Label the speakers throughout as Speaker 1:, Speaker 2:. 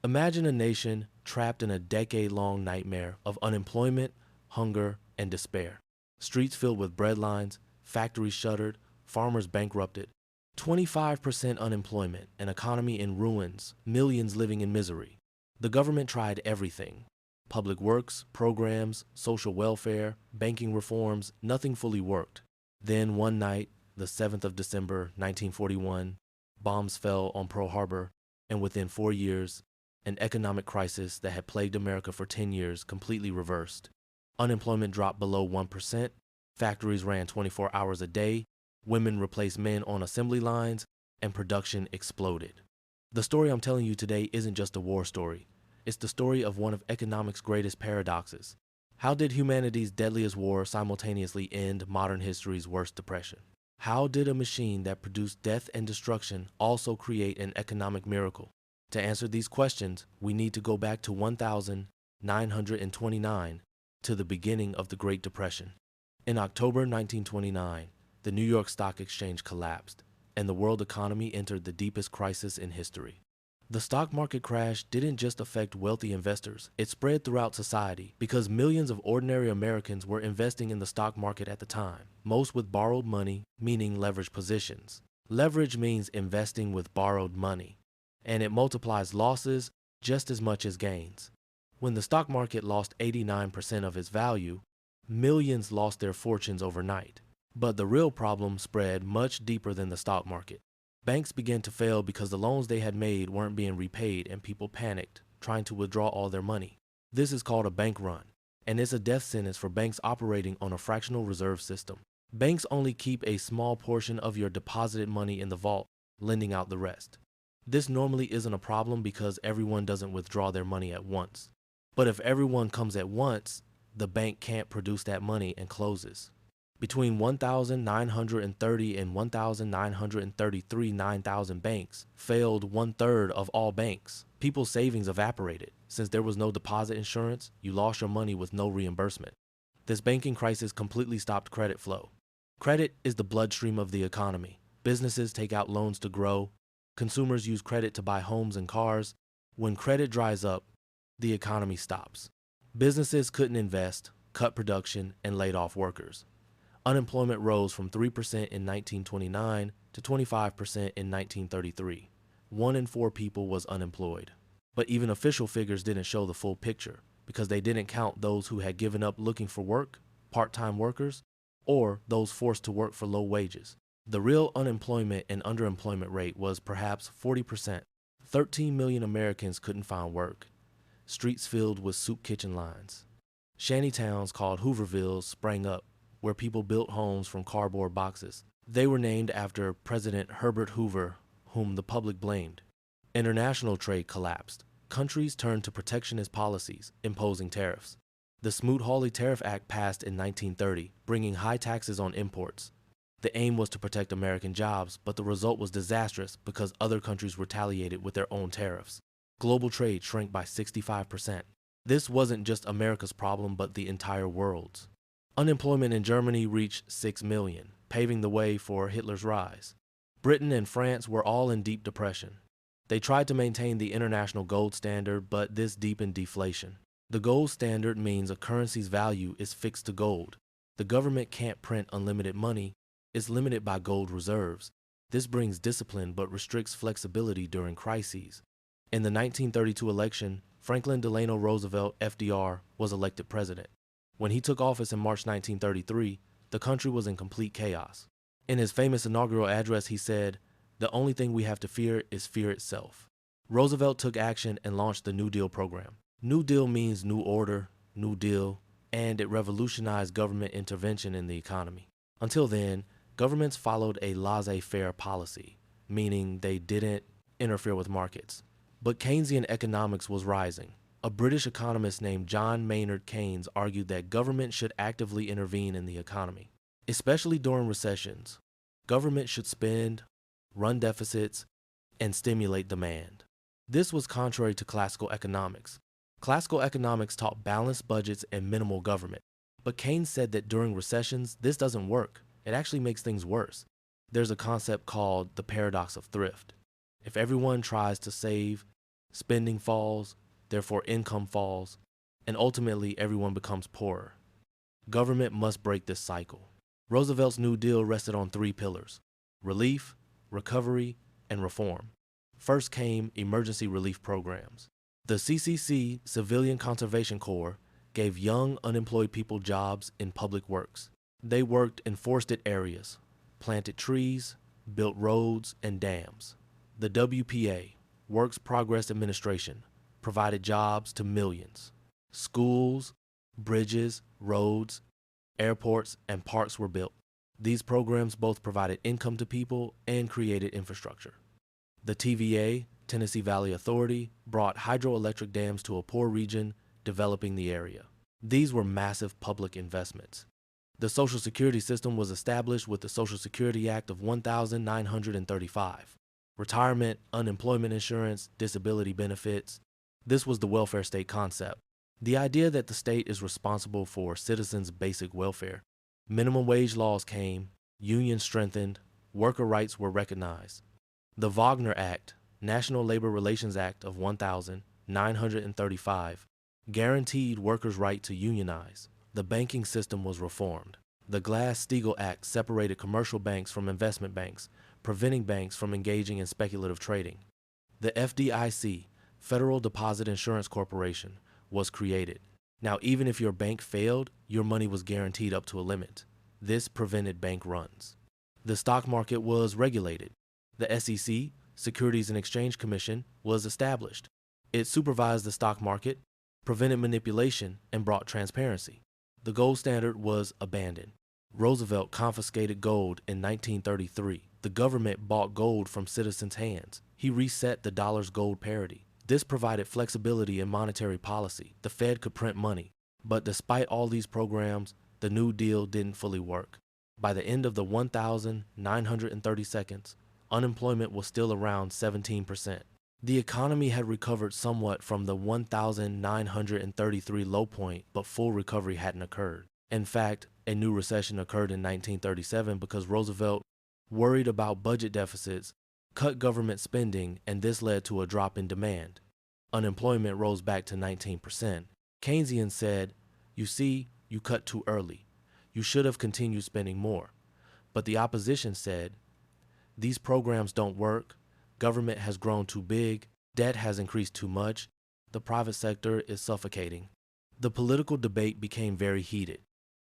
Speaker 1: Imagine a nation trapped in a decade-long nightmare of unemployment, hunger, and despair. Streets filled with breadlines, factories shuttered, farmers bankrupted, 25% unemployment, an economy in ruins, millions living in misery. The government tried everything. Public works, programs, social welfare, banking reforms, nothing fully worked. Then one night, the 7th of December, 1941, bombs fell on Pearl Harbor, and within 4 years, an economic crisis that had plagued America for 10 years completely reversed. Unemployment dropped below 1%, factories ran 24 hours a day, women replaced men on assembly lines, and production exploded. The story I'm telling you today isn't just a war story. It's the story of one of economics' greatest paradoxes. How did humanity's deadliest war simultaneously end modern history's worst depression? How did a machine that produced death and destruction also create an economic miracle? To answer these questions, we need to go back to 1929, to the beginning of the Great Depression. In October 1929, the New York Stock Exchange collapsed, and the world economy entered the deepest crisis in history. The stock market crash didn't just affect wealthy investors, it spread throughout society because millions of ordinary Americans were investing in the stock market at the time, most with borrowed money, meaning leveraged positions. Leverage means investing with borrowed money, and it multiplies losses just as much as gains. When the stock market lost 89% of its value, millions lost their fortunes overnight. But the real problem spread much deeper than the stock market. Banks began to fail because the loans they had made weren't being repaid and people panicked, trying to withdraw all their money. This is called a bank run, and it's a death sentence for banks operating on a fractional reserve system. Banks only keep a small portion of your deposited money in the vault, lending out the rest. This normally isn't a problem because everyone doesn't withdraw their money at once. But if everyone comes at once, the bank can't produce that money and closes. Between 1,930 and 1,933 9,000 banks failed 1/3 of all banks. People's savings evaporated. Since there was no deposit insurance, you lost your money with no reimbursement. This banking crisis completely stopped credit flow. Credit is the bloodstream of the economy. Businesses take out loans to grow. Consumers use credit to buy homes and cars. When credit dries up, the economy stops. Businesses couldn't invest, cut production, and laid off workers. Unemployment rose from 3% in 1929 to 25% in 1933. 1 in 4 people was unemployed. But even official figures didn't show the full picture because they didn't count those who had given up looking for work, part-time workers, or those forced to work for low wages. The real unemployment and underemployment rate was perhaps 40%. 13 million Americans couldn't find work. Streets filled with soup kitchen lines. Shanty towns called Hoovervilles sprang up, where people built homes from cardboard boxes. They were named after President Herbert Hoover, whom the public blamed. International trade collapsed. Countries turned to protectionist policies, imposing tariffs. The Smoot-Hawley Tariff Act passed in 1930, bringing high taxes on imports. The aim was to protect American jobs, but the result was disastrous because other countries retaliated with their own tariffs. Global trade shrank by 65%. This wasn't just America's problem, but the entire world's. Unemployment in Germany reached 6 million, paving the way for Hitler's rise. Britain and France were all in deep depression. They tried to maintain the international gold standard, but this deepened deflation. The gold standard means a currency's value is fixed to gold. The government can't print unlimited money. It's limited by gold reserves. This brings discipline but restricts flexibility during crises. In the 1932 election, Franklin Delano Roosevelt, FDR, was elected president. When he took office in March 1933, the country was in complete chaos. In his famous inaugural address, he said, "The only thing we have to fear is fear itself." Roosevelt took action and launched the New Deal program. New Deal means new order, new deal, and it revolutionized government intervention in the economy. Until then, governments followed a laissez-faire policy, meaning they didn't interfere with markets. But Keynesian economics was rising. A British economist named John Maynard Keynes argued that government should actively intervene in the economy, especially during recessions. Government should spend, run deficits, and stimulate demand. This was contrary to classical economics. Classical economics taught balanced budgets and minimal government. But Keynes said that during recessions, this doesn't work. It actually makes things worse. There's a concept called the paradox of thrift. If everyone tries to save spending falls, therefore income falls, and ultimately everyone becomes poorer. Government must break this cycle. Roosevelt's New Deal rested on three pillars: relief, recovery, and reform. First came emergency relief programs. The CCC, Civilian Conservation Corps, gave young unemployed people jobs in public works. They worked in forested areas, planted trees, built roads and dams. The WPA, Works Progress Administration, provided jobs to millions. Schools, bridges, roads, airports, and parks were built. These programs both provided income to people and created infrastructure. The TVA, Tennessee Valley Authority, brought hydroelectric dams to a poor region, developing the area. These were massive public investments. The Social Security system was established with the Social Security Act of 1935. Retirement, unemployment insurance, disability benefits. This was the welfare state concept. The idea that the state is responsible for citizens' basic welfare. Minimum wage laws came, unions strengthened, worker rights were recognized. The Wagner Act, National Labor Relations Act of 1935, guaranteed workers' right to unionize. The banking system was reformed. The Glass-Steagall Act separated commercial banks from investment banks, preventing banks from engaging in speculative trading. The FDIC, Federal Deposit Insurance Corporation, was created. Now, even if your bank failed, your money was guaranteed up to a limit. This prevented bank runs. The stock market was regulated. The SEC, Securities and Exchange Commission, was established. It supervised the stock market, prevented manipulation, and brought transparency. The gold standard was abandoned. Roosevelt confiscated gold in 1933. The government bought gold from citizens' hands. He reset the dollar's gold parity. This provided flexibility in monetary policy. The Fed could print money. But despite all these programs, the New Deal didn't fully work. By the end of the 1,930 seconds, unemployment was still around 17%. The economy had recovered somewhat from the 1,933 low point, but full recovery hadn't occurred. In fact, a new recession occurred in 1937 because Roosevelt, worried about budget deficits, cut government spending, and this led to a drop in demand. Unemployment rose back to 19%. Keynesians said, "You see, you cut too early. You should have continued spending more." But the opposition said, "These programs don't work. Government has grown too big. Debt has increased too much. The private sector is suffocating." The political debate became very heated.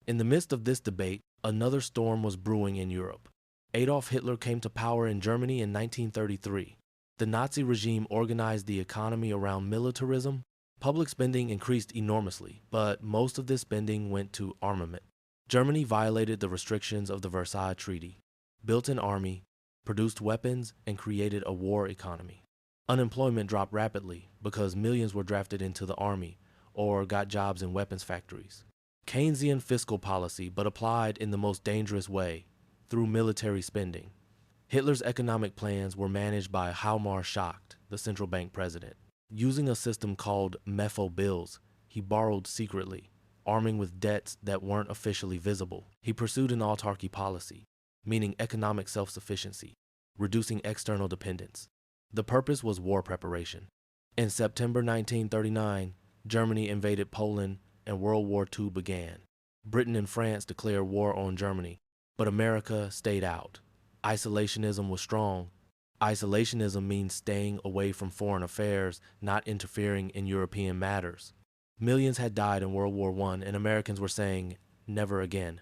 Speaker 1: In the midst of this debate, another storm was brewing in Europe. Adolf Hitler came to power in Germany in 1933. The Nazi regime organized the economy around militarism. Public spending increased enormously, but most of this spending went to armament. Germany violated the restrictions of the Versailles Treaty, built an army, produced weapons, and created a war economy. Unemployment dropped rapidly because millions were drafted into the army or got jobs in weapons factories. Keynesian fiscal policy, but applied in the most dangerous way, through military spending. Hitler's economic plans were managed by Hjalmar Schacht, the central bank president. Using a system called Mefo bills, he borrowed secretly, arming with debts that weren't officially visible. He pursued an autarky policy, meaning economic self-sufficiency, reducing external dependence. The purpose was war preparation. In September 1939, Germany invaded Poland and World War II began. Britain and France declared war on Germany, but America stayed out. Isolationism was strong. Isolationism means staying away from foreign affairs, not interfering in European matters. Millions had died in World War I, and Americans were saying, "Never again."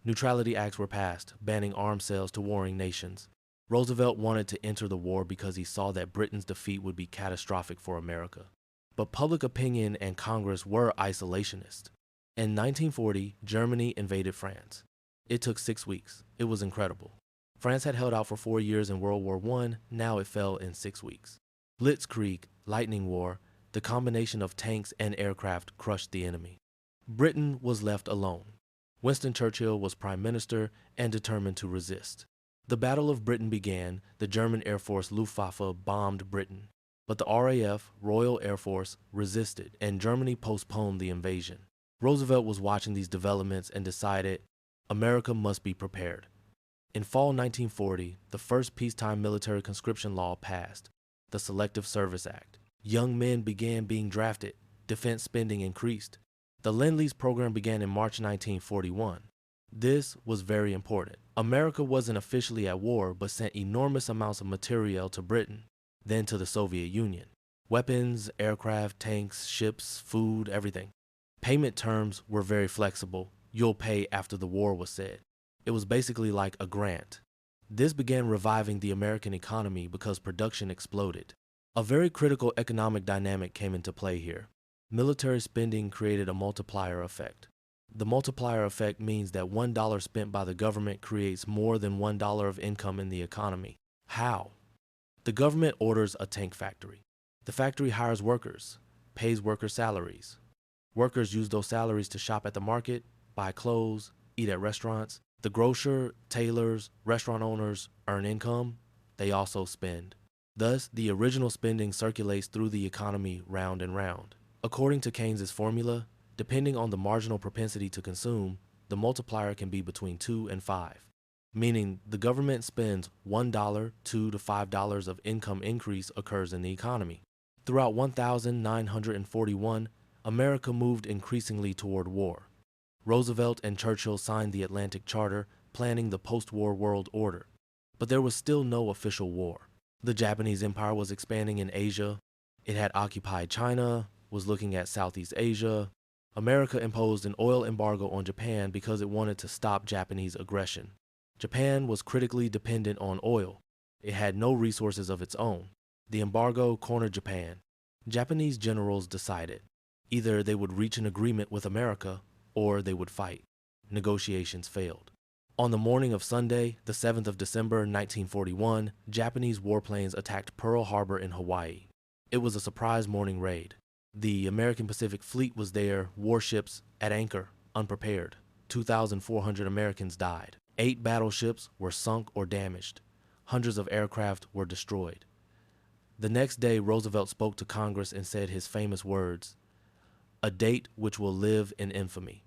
Speaker 1: Neutrality acts were passed, banning arms sales to warring nations. Roosevelt wanted to enter the war because he saw that Britain's defeat would be catastrophic for America. But public opinion and Congress were isolationist. In 1940, Germany invaded France. It took 6 weeks. It was incredible. France had held out for 4 years in World War I, now it fell in 6 weeks. Blitzkrieg, lightning war, the combination of tanks and aircraft crushed the enemy. Britain was left alone. Winston Churchill was prime minister and determined to resist. The Battle of Britain began. The German Air Force Luftwaffe bombed Britain. But the RAF, Royal Air Force, resisted, and Germany postponed the invasion. Roosevelt was watching these developments and decided America must be prepared. In fall 1940, the first peacetime military conscription law passed, the Selective Service Act. Young men began being drafted. Defense spending increased. The Lend-Lease program began in March 1941. This was very important. America wasn't officially at war, but sent enormous amounts of materiel to Britain, then to the Soviet Union. Weapons, aircraft, tanks, ships, food, everything. Payment terms were very flexible. You'll pay after the war was said. It was basically like a grant. This began reviving the American economy because production exploded. A very critical economic dynamic came into play here. Military spending created a multiplier effect. The multiplier effect means that $1 spent by the government creates more than $1 of income in the economy. How? The government orders a tank factory. The factory hires workers, pays workers salaries. Workers use those salaries to shop at the market, buy clothes, eat at restaurants. The grocer, tailors, restaurant owners earn income. They also spend. Thus, the original spending circulates through the economy round and round. According to Keynes's formula, depending on the marginal propensity to consume, the multiplier can be between 2 and 5, meaning the government spends $1, $2 to $5 of income increase occurs in the economy. Throughout 1941, America moved increasingly toward war. Roosevelt and Churchill signed the Atlantic Charter, planning the post-war world order. But there was still no official war. The Japanese Empire was expanding in Asia. It had occupied China, was looking at Southeast Asia. America imposed an oil embargo on Japan because it wanted to stop Japanese aggression. Japan was critically dependent on oil. It had no resources of its own. The embargo cornered Japan. Japanese generals decided either they would reach an agreement with America or they would fight. Negotiations failed. On the morning of Sunday, the 7th of December 1941, Japanese warplanes attacked Pearl Harbor in Hawaii. It was a surprise morning raid. The American Pacific Fleet was there, warships at anchor, unprepared. 2,400 Americans died. 8 battleships were sunk or damaged. Hundreds of aircraft were destroyed. The next day, Roosevelt spoke to Congress and said his famous words, "A date which will live in infamy."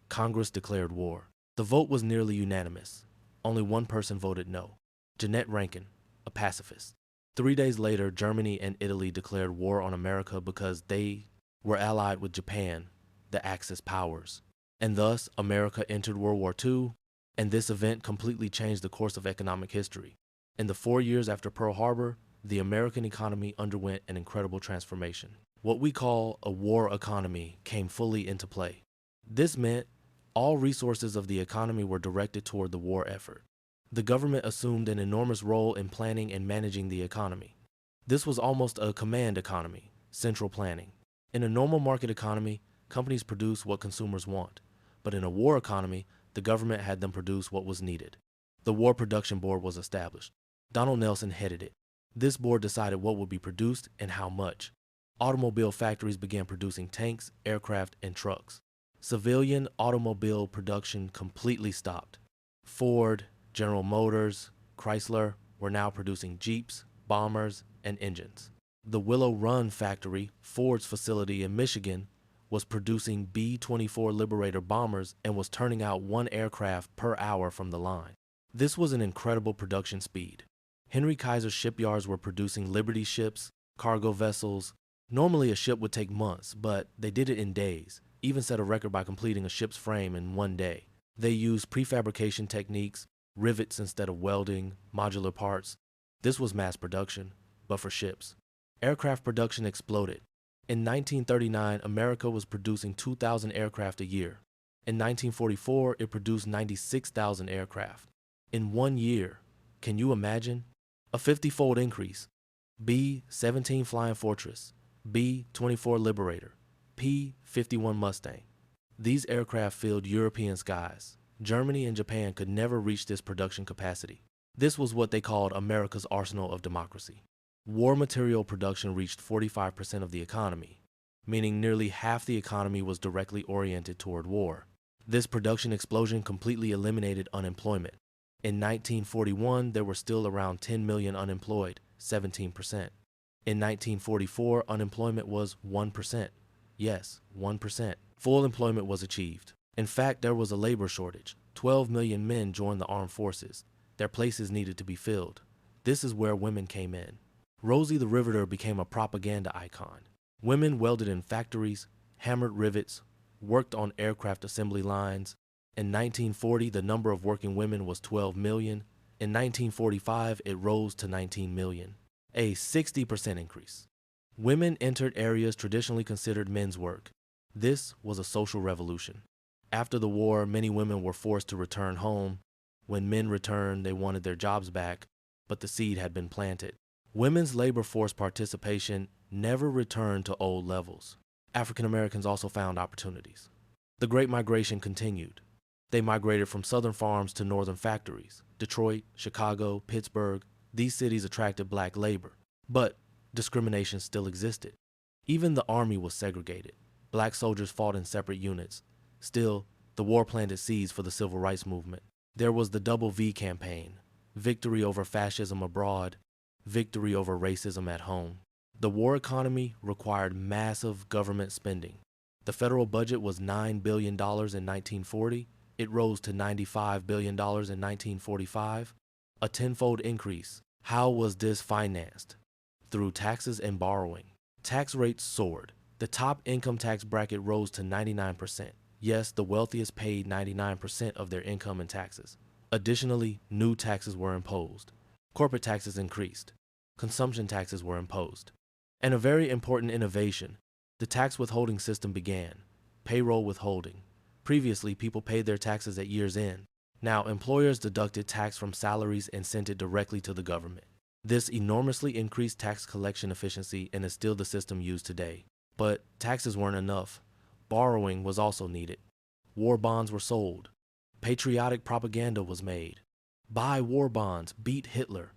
Speaker 1: Congress declared war. The vote was nearly unanimous. Only one person voted no, Jeannette Rankin, a pacifist. 3 days later, Germany and Italy declared war on America because they were allied with Japan, the Axis powers. And thus, America entered World War II, and this event completely changed the course of economic history. In the 4 years after Pearl Harbor, the American economy underwent an incredible transformation. What we call a war economy came fully into play. This meant all resources of the economy were directed toward the war effort. The government assumed an enormous role in planning and managing the economy. This was almost a command economy, central planning. In a normal market economy, companies produce what consumers want. But in a war economy, the government had them produce what was needed. The War Production Board was established. Donald Nelson headed it. This board decided what would be produced and how much. Automobile factories began producing tanks, aircraft, and trucks. Civilian automobile production completely stopped. Ford, General Motors, Chrysler were now producing Jeeps, bombers, and engines. The Willow Run factory, Ford's facility in Michigan, was producing B-24 Liberator bombers and was turning out 1 aircraft per hour from the line. This was an incredible production speed. Henry Kaiser's shipyards were producing Liberty ships, cargo vessels. Normally a ship would take months, but they did it in days, even set a record by completing a ship's frame in 1 day. They used prefabrication techniques, rivets instead of welding, modular parts. This was mass production, but for ships. Aircraft production exploded. In 1939, America was producing 2,000 aircraft a year. In 1944, it produced 96,000 aircraft. In 1 year, can you imagine? A 50-fold increase. B-17 Flying Fortress, B-24 Liberator, P-51 Mustang. These aircraft filled European skies. Germany and Japan could never reach this production capacity. This was what they called America's arsenal of democracy. War material production reached 45% of the economy, meaning nearly half the economy was directly oriented toward war. This production explosion completely eliminated unemployment. In 1941, there were still around 10 million unemployed, 17%. In 1944, unemployment was 1%. Yes, 1%. Full employment was achieved. In fact, there was a labor shortage. 12 million men joined the armed forces. Their places needed to be filled. This is where women came in. Rosie the Riveter became a propaganda icon. Women welded in factories, hammered rivets, worked on aircraft assembly lines. In 1940, the number of working women was 12 million. In 1945, it rose to 19 million, a 60% increase. Women entered areas traditionally considered men's work. This was a social revolution. After the war, many women were forced to return home. When men returned, they wanted their jobs back, but the seed had been planted. Women's labor force participation never returned to old levels. African Americans also found opportunities. The Great Migration continued. They migrated from southern farms to northern factories. Detroit, Chicago, Pittsburgh, these cities attracted black labor. But discrimination still existed. Even the army was segregated. Black soldiers fought in separate units. Still, the war planted seeds for the civil rights movement. There was the Double V campaign, victory over fascism abroad, victory over racism at home. The war economy required massive government spending. The federal budget was $9 billion in 1940. It rose to $95 billion in 1945, a tenfold increase. How was this financed? Through taxes and borrowing. Tax rates soared. The top income tax bracket rose to 99%. Yes, the wealthiest paid 99% of their income in taxes. Additionally, new taxes were imposed. Corporate taxes increased. Consumption taxes were imposed. And a very important innovation, the tax withholding system began. Payroll withholding. Previously, people paid their taxes at year's end. Now, employers deducted tax from salaries and sent it directly to the government. This enormously increased tax collection efficiency and is still the system used today. But taxes weren't enough. Borrowing was also needed. War bonds were sold. Patriotic propaganda was made. Buy war bonds, beat Hitler.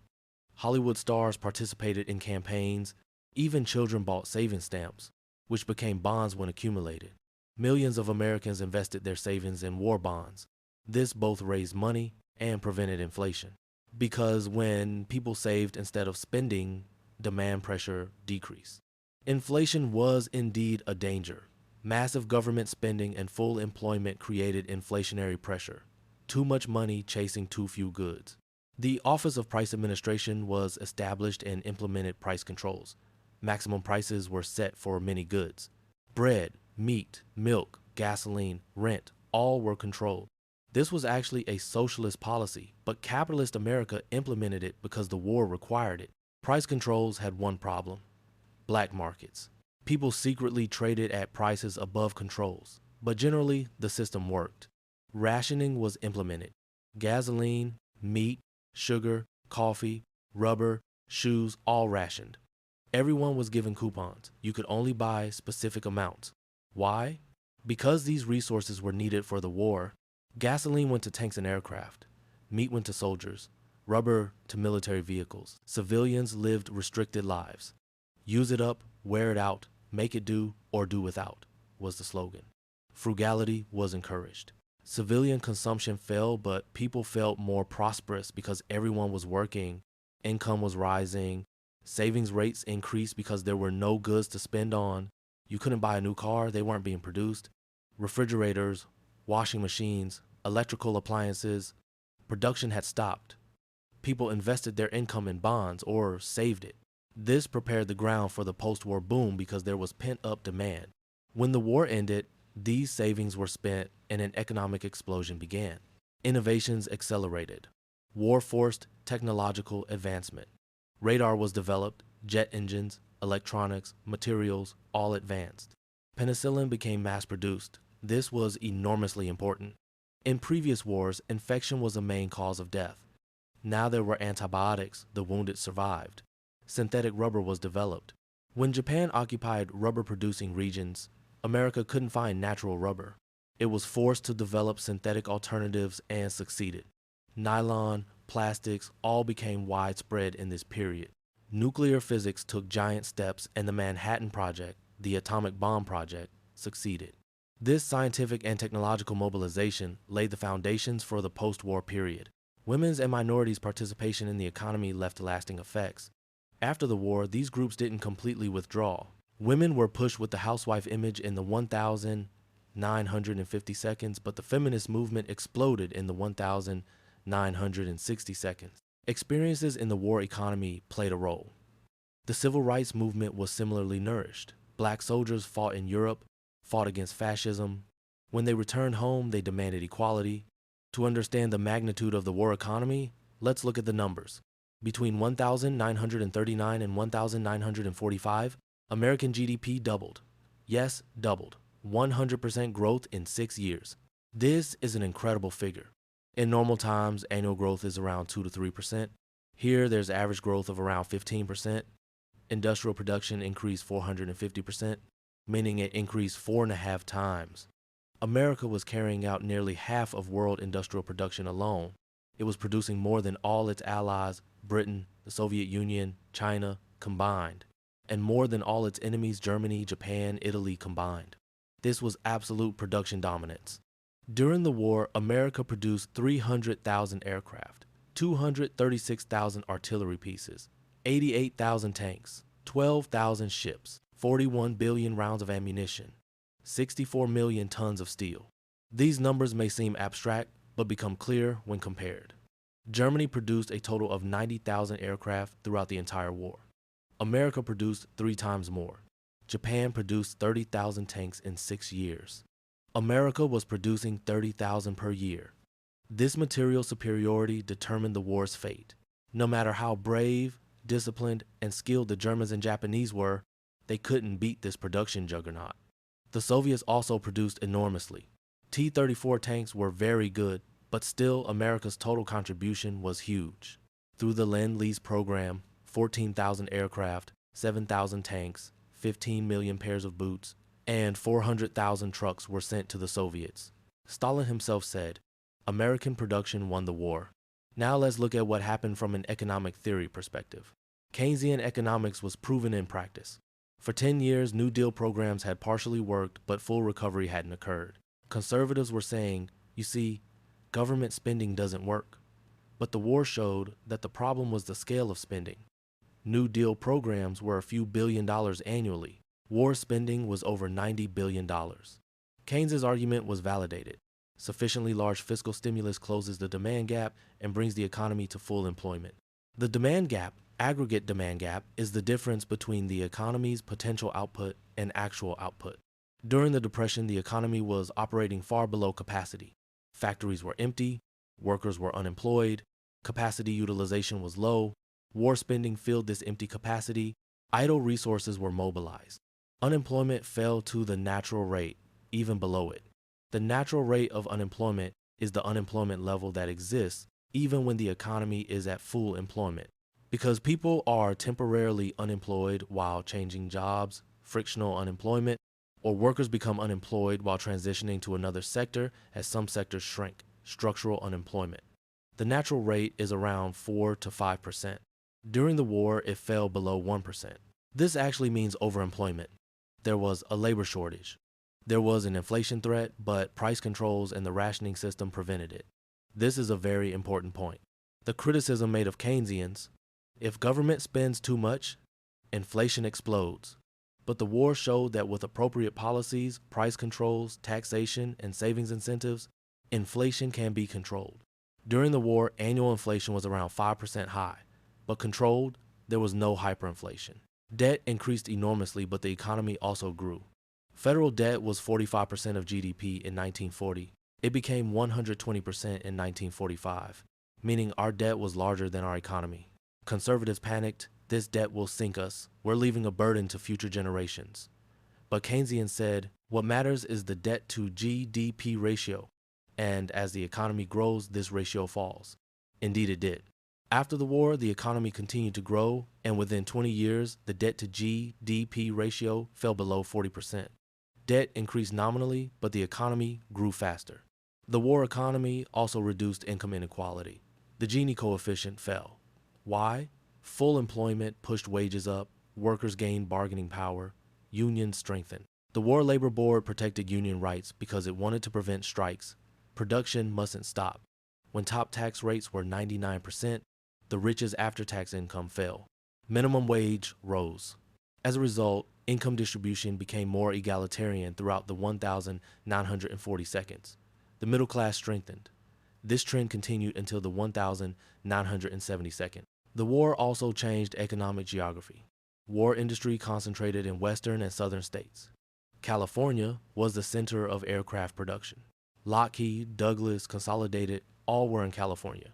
Speaker 1: Hollywood stars participated in campaigns. Even children bought savings stamps, which became bonds when accumulated. Millions of Americans invested their savings in war bonds. This both raised money and prevented inflation. Because when people saved instead of spending, demand pressure decreased. Inflation was indeed a danger. Massive government spending and full employment created inflationary pressure. Too much money chasing too few goods. The Office of Price Administration was established and implemented price controls. Maximum prices were set for many goods. Bread, meat, milk, gasoline, rent, all were controlled. This was actually a socialist policy, but capitalist America implemented it because the war required it. Price controls had one problem: black markets. People secretly traded at prices above controls, but generally the system worked. Rationing was implemented. Gasoline, meat, sugar, coffee, rubber, shoes, all rationed. Everyone was given coupons. You could only buy specific amounts. Why? Because these resources were needed for the war. Gasoline went to tanks and aircraft. Meat went to soldiers. Rubber to military vehicles. Civilians lived restricted lives. Use it up, wear it out, make it do, or do without, was the slogan. Frugality was encouraged. Civilian consumption fell, but people felt more prosperous because everyone was working, income was rising, savings rates increased because there were no goods to spend on. You couldn't buy a new car, they weren't being produced. Refrigerators, washing machines, electrical appliances, production had stopped. People invested their income in bonds or saved it. This prepared the ground for the post-war boom because there was pent-up demand. When the war ended, these savings were spent and an economic explosion began. Innovations accelerated. War forced technological advancement. Radar was developed, jet engines, electronics, materials, all advanced. Penicillin became mass-produced. This was enormously important. In previous wars, infection was the main cause of death. Now there were antibiotics, the wounded survived. Synthetic rubber was developed. When Japan occupied rubber-producing regions, America couldn't find natural rubber. It was forced to develop synthetic alternatives and succeeded. Nylon, plastics, all became widespread in this period. Nuclear physics took giant steps and the Manhattan Project, the atomic bomb project, succeeded. This scientific and technological mobilization laid the foundations for the post-war period. Women's and minorities' participation in the economy left lasting effects. After the war, these groups didn't completely withdraw. Women were pushed with the housewife image in the 1,950 seconds, but the feminist movement exploded in the 1,960 seconds. Experiences in the war economy played a role. The civil rights movement was similarly nourished. Black soldiers fought in Europe, fought against fascism. When they returned home, they demanded equality. To understand the magnitude of the war economy, let's look at the numbers. Between 1939 and 1945, American GDP doubled. Yes, doubled. 100% growth in 6 years. This is an incredible figure. In normal times, annual growth is around 2 to 3%. Here, there's average growth of around 15%. Industrial production increased 450%, meaning it increased 4.5 times. America was carrying out nearly half of world industrial production alone. It was producing more than all its allies, Britain, the Soviet Union, China, combined, and more than all its enemies, Germany, Japan, Italy, combined. This was absolute production dominance. During the war, America produced 300,000 aircraft, 236,000 artillery pieces, 88,000 tanks, 12,000 ships, 41 billion rounds of ammunition, 64 million tons of steel. These numbers may seem abstract, but become clear when compared. Germany produced a total of 90,000 aircraft throughout the entire war. America produced 3 times more. Japan produced 30,000 tanks in 6 years. America was producing 30,000 per year. This material superiority determined the war's fate. No matter how brave, disciplined, and skilled the Germans and Japanese were, they couldn't beat this production juggernaut. The Soviets also produced enormously. T-34 tanks were very good, but still America's total contribution was huge. Through the Lend-Lease program, 14,000 aircraft, 7,000 tanks, 15 million pairs of boots, and 400,000 trucks were sent to the Soviets. Stalin himself said, "American production won the war." Now let's look at what happened from an economic theory perspective. Keynesian economics was proven in practice. For 10 years, New Deal programs had partially worked, but full recovery hadn't occurred. Conservatives were saying, you see, government spending doesn't work. But the war showed that the problem was the scale of spending. New Deal programs were a few $billions annually. War spending was over $90 billion. Keynes's argument was validated. Sufficiently large fiscal stimulus closes the demand gap and brings the economy to full employment. The demand gap, aggregate demand gap, is the difference between the economy's potential output and actual output. During the Depression, the economy was operating far below capacity. Factories were empty, workers were unemployed, capacity utilization was low, war spending filled this empty capacity, idle resources were mobilized. Unemployment fell to the natural rate, even below it. The natural rate of unemployment is the unemployment level that exists even when the economy is at full employment. Because people are temporarily unemployed while changing jobs, frictional unemployment, or workers become unemployed while transitioning to another sector as some sectors shrink, structural unemployment. The natural rate is around 4 to 5%. During the war, it fell below 1%. This actually means overemployment. There was a labor shortage. There was an inflation threat, but price controls and the rationing system prevented it. This is a very important point. The criticism made of Keynesians: if government spends too much, inflation explodes. But the war showed that with appropriate policies, price controls, taxation, and savings incentives, inflation can be controlled. During the war, annual inflation was around 5% high, but controlled, there was no hyperinflation. Debt increased enormously, but the economy also grew. Federal debt was 45% of GDP in 1940. It became 120% in 1945, meaning our debt was larger than our economy. Conservatives panicked. This debt will sink us. We're leaving a burden to future generations. But Keynesians said, what matters is the debt to GDP ratio. And as the economy grows, this ratio falls. Indeed, it did. After the war, the economy continued to grow, and within 20 years, the debt to GDP ratio fell below 40%. Debt increased nominally, but the economy grew faster. The war economy also reduced income inequality. The Gini coefficient fell. Why? Full employment pushed wages up, workers gained bargaining power, unions strengthened. The War Labor Board protected union rights because it wanted to prevent strikes. Production mustn't stop. When top tax rates were 99%, the rich's after-tax income fell. Minimum wage rose. As a result, income distribution became more egalitarian throughout the 1,940 seconds. The middle class strengthened. This trend continued until the 1,972nd. The war also changed economic geography. War industry concentrated in western and southern states. California was the center of aircraft production. Lockheed, Douglas, Consolidated, all were in California.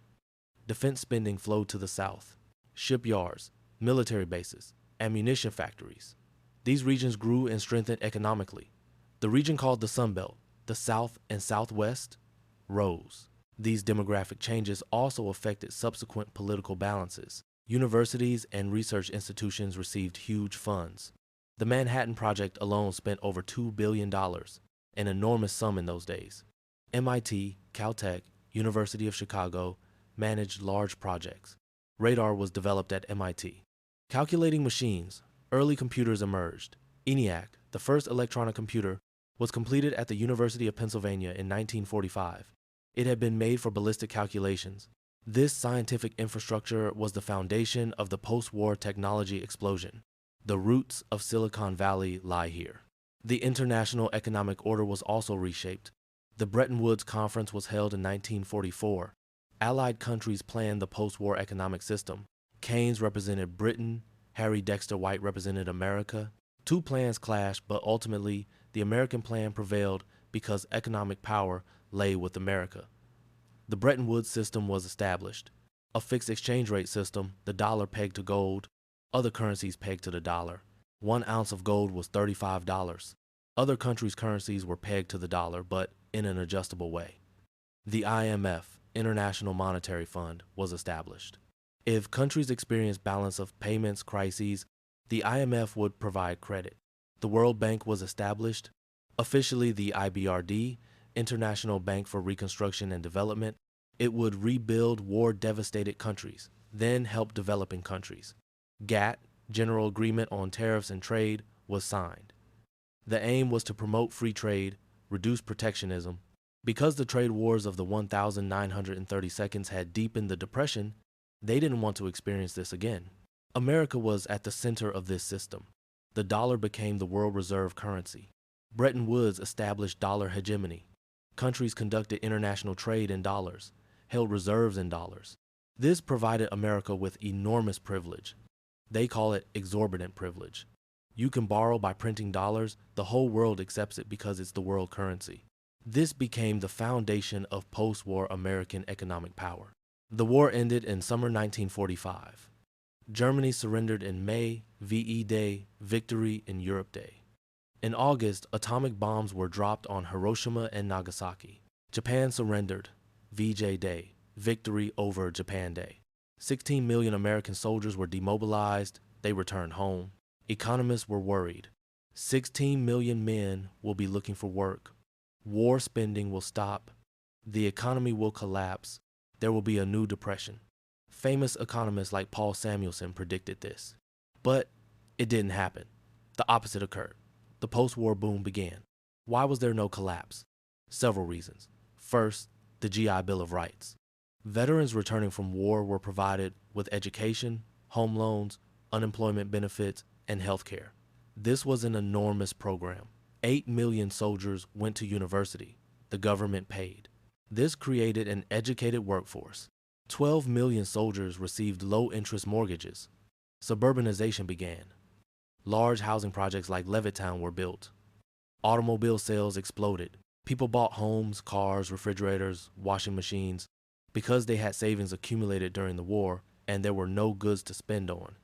Speaker 1: Defense spending flowed to the south. Shipyards, military bases, ammunition factories. These regions grew and strengthened economically. The region called the Sun Belt, the South and Southwest, rose. These demographic changes also affected subsequent political balances. Universities and research institutions received huge funds. The Manhattan Project alone spent over $2 billion, an enormous sum in those days. MIT, Caltech, University of Chicago managed large projects. Radar was developed at MIT. Calculating machines, early computers emerged. ENIAC, the first electronic computer, was completed at the University of Pennsylvania in 1945. It had been made for ballistic calculations. This scientific infrastructure was the foundation of the post-war technology explosion. The roots of Silicon Valley lie here. The international economic order was also reshaped. The Bretton Woods Conference was held in 1944. Allied countries planned the post-war economic system. Keynes represented Britain, Harry Dexter White represented America. Two plans clashed, but ultimately the American plan prevailed because economic power lay with America. The Bretton Woods system was established. A fixed exchange rate system, the dollar pegged to gold, other currencies pegged to the dollar. 1 ounce of gold was $35. Other countries' currencies were pegged to the dollar, but in an adjustable way. The IMF, International Monetary Fund, was established. If countries experienced balance of payments crises, the IMF would provide credit. The World Bank was established. Officially the IBRD, International Bank for Reconstruction and Development. It would rebuild war-devastated countries, then help developing countries. GATT, General Agreement on Tariffs and Trade, was signed. The aim was to promote free trade, reduce protectionism. Because the trade wars of the 1932 had deepened the Depression, they didn't want to experience this again. America was at the center of this system. The dollar became the world reserve currency. Bretton Woods established dollar hegemony. Countries conducted international trade in dollars, held reserves in dollars. This provided America with enormous privilege. They call it exorbitant privilege. You can borrow by printing dollars, the whole world accepts it because it's the world currency. This became the foundation of post-war American economic power. The war ended in summer 1945. Germany surrendered in May, VE Day, Victory in Europe Day. In August, atomic bombs were dropped on Hiroshima and Nagasaki. Japan surrendered, VJ Day, Victory over Japan Day. 16 million American soldiers were demobilized, they returned home. Economists were worried. 16 million men will be looking for work. War spending will stop. The economy will collapse. There will be a new depression. Famous economists like Paul Samuelson predicted this. But it didn't happen. The opposite occurred. The post-war boom began. Why was there no collapse? Several reasons. First, the GI Bill of Rights. Veterans returning from war were provided with education, home loans, unemployment benefits, and health care. This was an enormous program. 8 million soldiers went to university. The government paid. This created an educated workforce. 12 million soldiers received low-interest mortgages. Suburbanization began. Large housing projects like Levittown were built. Automobile sales exploded. People bought homes, cars, refrigerators, washing machines because they had savings accumulated during the war and there were no goods to spend on.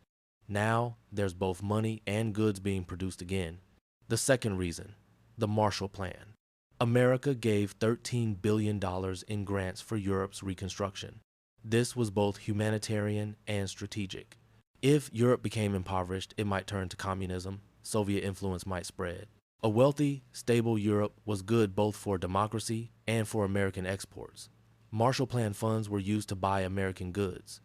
Speaker 1: Now, there's both money and goods being produced again. The second reason, the Marshall Plan. America gave $13 billion in grants for Europe's reconstruction. This was both humanitarian and strategic. If Europe became impoverished, it might turn to communism. Soviet influence might spread. A wealthy, stable Europe was good both for democracy and for American exports. Marshall Plan funds were used to buy American goods,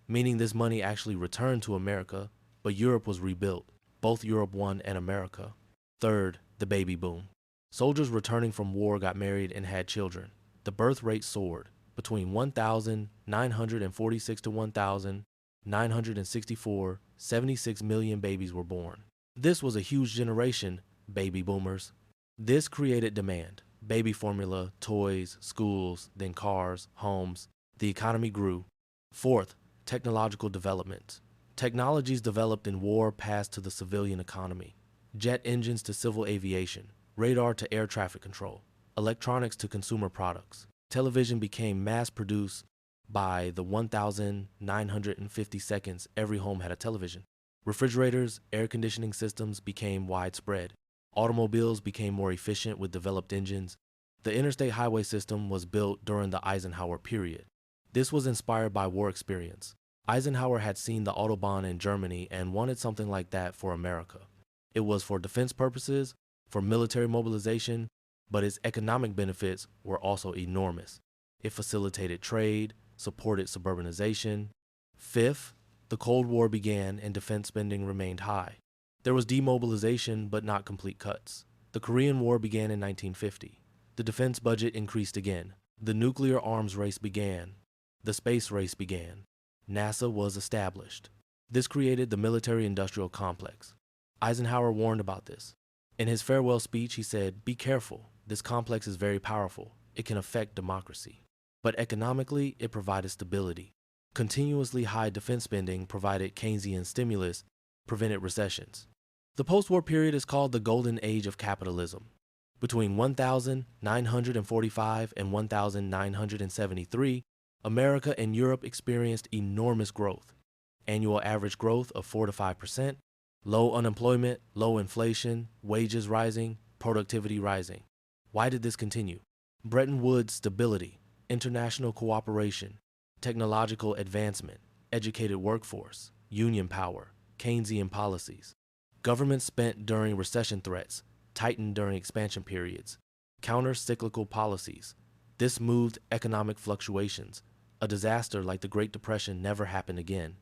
Speaker 1: meaning this money actually returned to America, but Europe was rebuilt, both Europe won and America. Third, the baby boom. Soldiers returning from war got married and had children. The birth rate soared. Between 1,946 to 1,964, 76 million babies were born. This was a huge generation, baby boomers. This created demand. Baby formula, toys, schools, then cars, homes. The economy grew. Fourth, technological development. Technologies developed in war passed to the civilian economy. Jet engines to civil aviation, radar to air traffic control, electronics to consumer products. Television became mass-produced by the 1,950 seconds every home had a television. Refrigerators, air conditioning systems became widespread. Automobiles became more efficient with developed engines. The interstate highway system was built during the Eisenhower period. This was inspired by war experience. Eisenhower had seen the Autobahn in Germany and wanted something like that for America. It was for defense purposes, for military mobilization, but its economic benefits were also enormous. It facilitated trade, supported suburbanization. Fifth, the Cold War began and defense spending remained high. There was demobilization, but not complete cuts. The Korean War began in 1950. The defense budget increased again. The nuclear arms race began. The space race began. NASA was established. This created the military-industrial complex. Eisenhower warned about this. In his farewell speech, he said, "Be careful. This complex is very powerful. It can affect democracy." But economically, it provided stability. Continuously high defense spending provided Keynesian stimulus, prevented recessions. The post-war period is called the Golden Age of Capitalism. Between 1945 and 1973, America and Europe experienced enormous growth. Annual average growth of 4 to 5%, low unemployment, low inflation, wages rising, productivity rising. Why did this continue? Bretton Woods stability, international cooperation, technological advancement, educated workforce, union power, Keynesian policies. Government spent during recession threats, tightened during expansion periods, counter-cyclical policies. This moved economic fluctuations. A disaster like the Great Depression never happened again.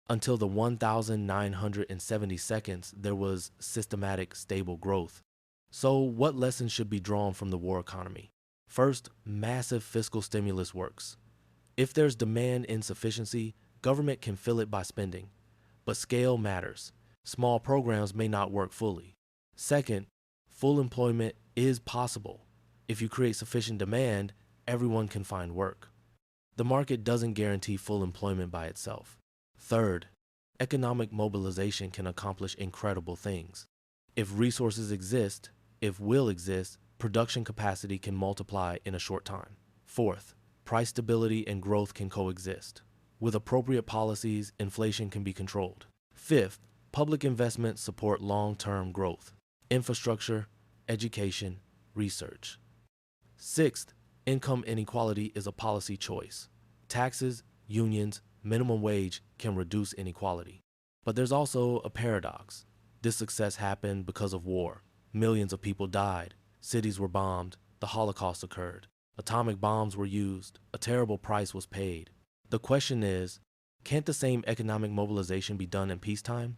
Speaker 1: Until the 1970 seconds, there was systematic, stable growth. So what lessons should be drawn from the war economy? First, massive fiscal stimulus works. If there's demand insufficiency, government can fill it by spending. But scale matters. Small programs may not work fully. Second, full employment is possible. If you create sufficient demand, everyone can find work. The market doesn't guarantee full employment by itself. Third, economic mobilization can accomplish incredible things. If resources exist, if will exists, production capacity can multiply in a short time. Fourth, price stability and growth can coexist. With appropriate policies, inflation can be controlled. Fifth, public investments support long-term growth. Infrastructure, education, research. Sixth, income inequality is a policy choice. Taxes, unions, minimum wage can reduce inequality. But there's also a paradox. This success happened because of war. Millions of people died. Cities were bombed. The Holocaust occurred. Atomic bombs were used. A terrible price was paid. The question is, can't the same economic mobilization be done in peacetime?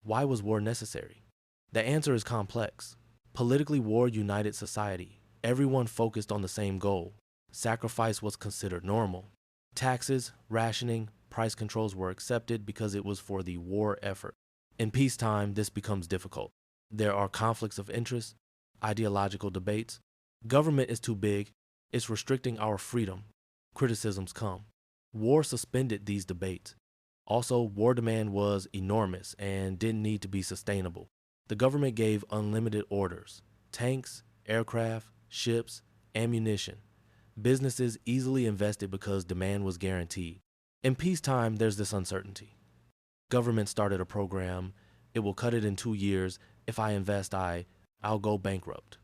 Speaker 1: Why was war necessary? The answer is complex. Politically, war united society. Everyone focused on the same goal. Sacrifice was considered normal. Taxes, rationing, price controls were accepted because it was for the war effort. In peacetime, this becomes difficult. There are conflicts of interest, ideological debates. Government is too big. It's restricting our freedom. Criticisms come. War suspended these debates. Also, war demand was enormous and didn't need to be sustainable. The government gave unlimited orders. Tanks, aircraft, ships, ammunition. Businesses easily invested because demand was guaranteed. In peacetime, there's this uncertainty. Government started a program. It will cut it in 2 years. If I invest, I'll go bankrupt.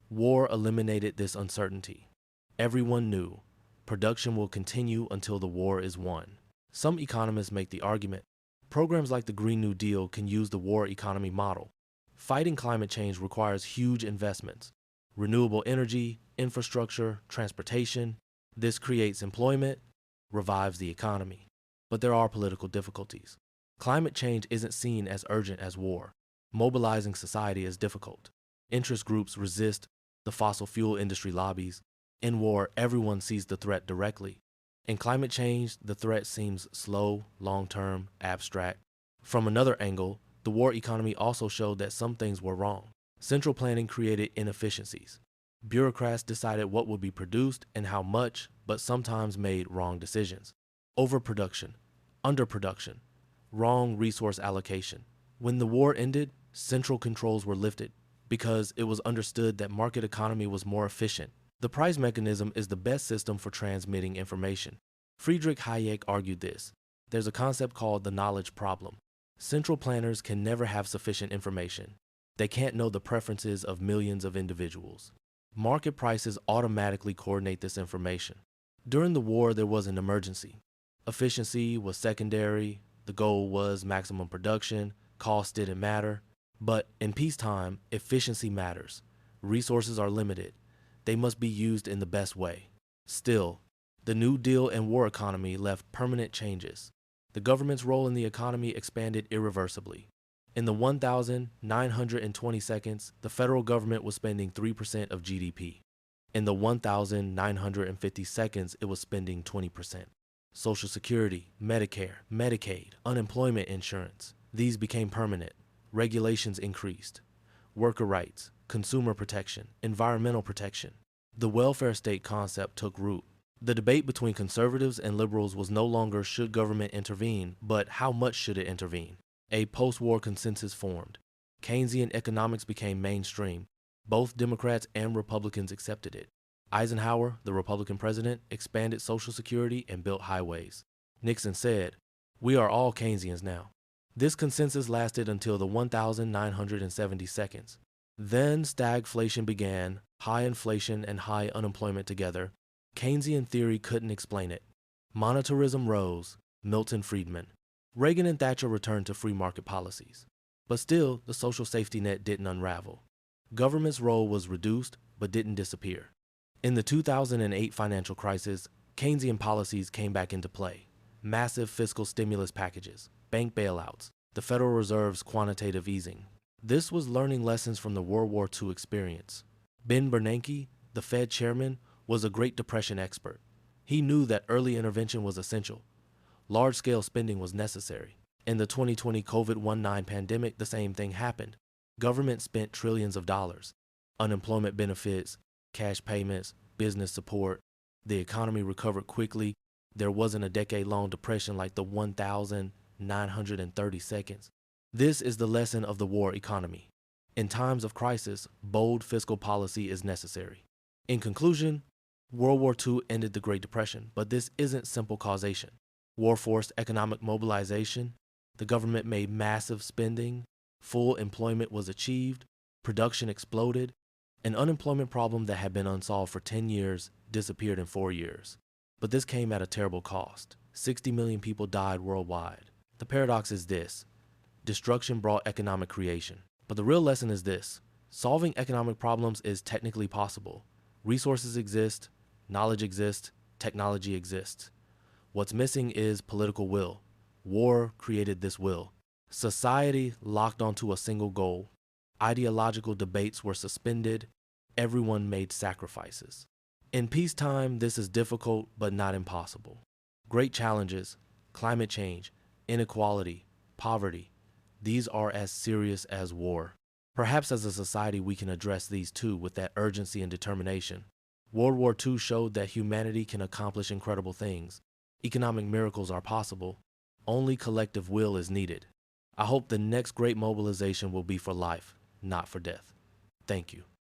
Speaker 1: War eliminated this uncertainty. Everyone knew production will continue until the war is won. Some economists make the argument programs like the Green New Deal can use the war economy model. Fighting climate change requires huge investments. Renewable energy, infrastructure, transportation. This creates employment, revives the economy. But there are political difficulties. Climate change isn't seen as urgent as war. Mobilizing society is difficult. Interest groups resist. The fossil fuel industry lobbies. In war, everyone sees the threat directly. In climate change, the threat seems slow, long-term, abstract. From another angle, the war economy also showed that some things were wrong. Central planning created inefficiencies. Bureaucrats decided what would be produced and how much, but sometimes made wrong decisions. Overproduction, underproduction. wrong resource allocation. When the war ended, central controls were lifted because it was understood that market economy was more efficient. The price mechanism is the best system for transmitting information. Friedrich Hayek argued this. There's a concept called the knowledge problem. Central planners can never have sufficient information. They can't know the preferences of millions of individuals. Market prices automatically coordinate this information. During the war, there was an emergency. Efficiency was secondary. The goal was maximum production. Cost didn't matter. But in peacetime, efficiency matters. Resources are limited. They must be used in the best way. Still, the New Deal and war economy left permanent changes. The government's role in the economy expanded irreversibly. In the 1,920 seconds, the federal government was spending 3% of GDP. In the 1,950 seconds, it was spending 20%. Social Security, Medicare, Medicaid, unemployment insurance, these became permanent. Regulations increased. Worker rights, consumer protection, environmental protection. The welfare state concept took root. The debate between conservatives and liberals was no longer should government intervene, but how much should it intervene? A post-war consensus formed. Keynesian economics became mainstream. Both Democrats and Republicans accepted it. Eisenhower, the Republican president, expanded Social Security and built highways. Nixon said, "We are all Keynesians now." This consensus lasted until the 1,970 seconds. Then stagflation began, high inflation and high unemployment together. Keynesian theory couldn't explain it. Monetarism rose, Milton Friedman. Reagan and Thatcher returned to free market policies. But still, the social safety net didn't unravel. Government's role was reduced, but didn't disappear. In the 2008 financial crisis, Keynesian policies came back into play. Massive fiscal stimulus packages, bank bailouts, the Federal Reserve's quantitative easing. This was learning lessons from the World War II experience. Ben Bernanke, the Fed chairman, was a Great Depression expert. He knew that early intervention was essential. Large-scale spending was necessary. In the 2020 COVID-19 pandemic, the same thing happened. Government spent trillions of dollars. Unemployment benefits, cash payments, business support. The economy recovered quickly. There wasn't a decade-long depression like the 1,930 seconds. This is the lesson of the war economy. In times of crisis, bold fiscal policy is necessary. In conclusion, World War II ended the Great Depression, but this isn't simple causation. War forced economic mobilization. The government made massive spending. Full employment was achieved. Production exploded. An unemployment problem that had been unsolved for 10 years disappeared in 4 years. But this came at a terrible cost. 60 million people died worldwide. The paradox is this: destruction brought economic creation. But the real lesson is this: solving economic problems is technically possible. Resources exist, knowledge exists, technology exists. What's missing is political will. War created this will. Society locked onto a single goal. Ideological debates were suspended. Everyone made sacrifices. In peacetime, this is difficult but not impossible. Great challenges, climate change, inequality, poverty, these are as serious as war. Perhaps as a society we can address these too with that urgency and determination. World War II showed that humanity can accomplish incredible things. Economic miracles are possible. Only collective will is needed. I hope the next great mobilization will be for life, not for death. Thank you.